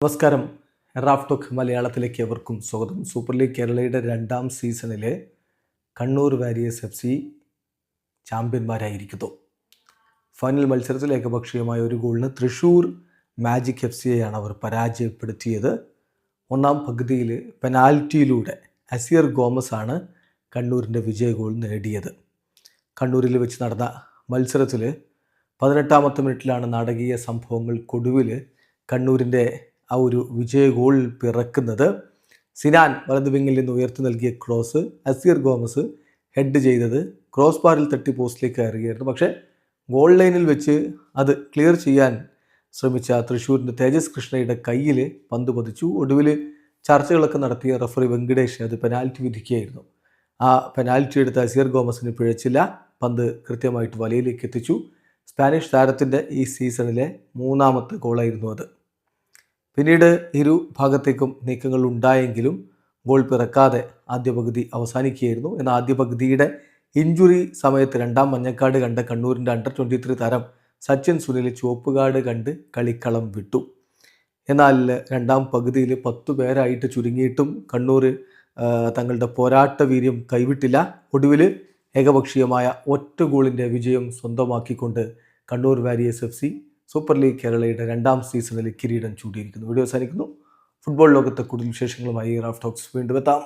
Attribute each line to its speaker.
Speaker 1: നമസ്കാരം. Raf talk മലയാളത്തിലേക്ക് എവർക്കും സ്വാഗതം. സൂപ്പർ ലീഗ് കേരളയുടെ 2ാം സീസണിലെ കണ്ണൂർ വാരിയേഴ്സ് FC ചാമ്പ്യന്മാരായിരിക്കുന്നു. ഫൈനൽ മത്സരത്തിൽ ഏകപക്ഷീയമായ ഒരു ഗോളിന് തൃശ്ശൂർ മാജിക് FCയെയാണ് അവർ പരാജയപ്പെടുത്തിയത്. ഒന്നാം പകുതിയിൽ പെനാൽറ്റിയിലൂടെ അസിയർ ഗോമസ് ആണ് കണ്ണൂരിൻ്റെ വിജയ ഗോൾ നേടിയത്. കണ്ണൂരിൽ വെച്ച് നടന്ന മത്സരത്തിൽ 18ാമത്തെ മിനിറ്റിലാണ് നാടകീയ സംഭവങ്ങൾക്കൊടുവിൽ കണ്ണൂരിൻ്റെ ആ ഒരു വിജയ ഗോൾ പിറക്കുന്നത്. സിനാൻ വലതു വിങ്ങിൽ നിന്ന് ഉയർത്തി നൽകിയ ക്രോസ് അസിയർ ഗോമസ് ഹെഡ് ചെയ്തത് ക്രോസ് ബാറിൽ തട്ടി പോസ്റ്റിലേക്ക് കയറുകയായിരുന്നു. പക്ഷേ ഗോൾ ലൈനിൽ വെച്ച് അത് ക്ലിയർ ചെയ്യാൻ ശ്രമിച്ച തൃശ്ശൂരിൻ്റെ തേജസ് കൃഷ്ണയുടെ കയ്യിൽ പന്ത് പതിച്ചു. ഒടുവിൽ ചർച്ചകളൊക്കെ നടത്തിയ റഫറി വെങ്കടേഷ് അത് പെനാൽറ്റി വിധിക്കുകയായിരുന്നു. ആ പെനാൽറ്റി എടുത്ത അസിയർ ഗോമസിന് പിഴച്ചില്ല. പന്ത് കൃത്യമായിട്ട് വലയിലേക്ക് എത്തിച്ചു. സ്പാനിഷ് താരത്തിൻ്റെ ഈ സീസണിലെ 3ാമത്തെ ഗോളായിരുന്നു അത്. പിന്നീട് ഇരു ഭാഗത്തേക്കും നീക്കങ്ങൾ ഉണ്ടായെങ്കിലും ഗോൾ പിറക്കാതെ ആദ്യ പകുതി അവസാനിക്കുകയായിരുന്നു. എന്നാൽ ആദ്യ പകുതിയുടെ ഇഞ്ചുറി സമയത്ത് 2ാം മഞ്ഞക്കാർഡ് കണ്ട കണ്ണൂരിൻ്റെ അണ്ടർ-23 താരം സച്ചിൻ സുനിൽ ചുവപ്പ് കാർഡ് കണ്ട് കളിക്കളം വിട്ടു. എന്നാൽ 2ാം പകുതിയിൽ 10 പേരായിട്ട് ചുരുങ്ങിയിട്ടും കണ്ണൂർ തങ്ങളുടെ പോരാട്ട വീര്യം കൈവിട്ടില്ല. ഒടുവിൽ ഏകപക്ഷീയമായ ഒറ്റ ഗോളിൻ്റെ വിജയം സ്വന്തമാക്കിക്കൊണ്ട് Kannur warriors FC super league കേരളയുടെ 2ാം സീസണിൽ കിരീടം ചൂടിയിരിക്കുന്നു. വീഡിയോ അവസാനിക്കുന്നു. ഫുട്ബോൾ ലോകത്തെ കൂടുതൽ വിശേഷങ്ങളുമായി റാഫ് ടോക്സ് വീണ്ടും എത്താം.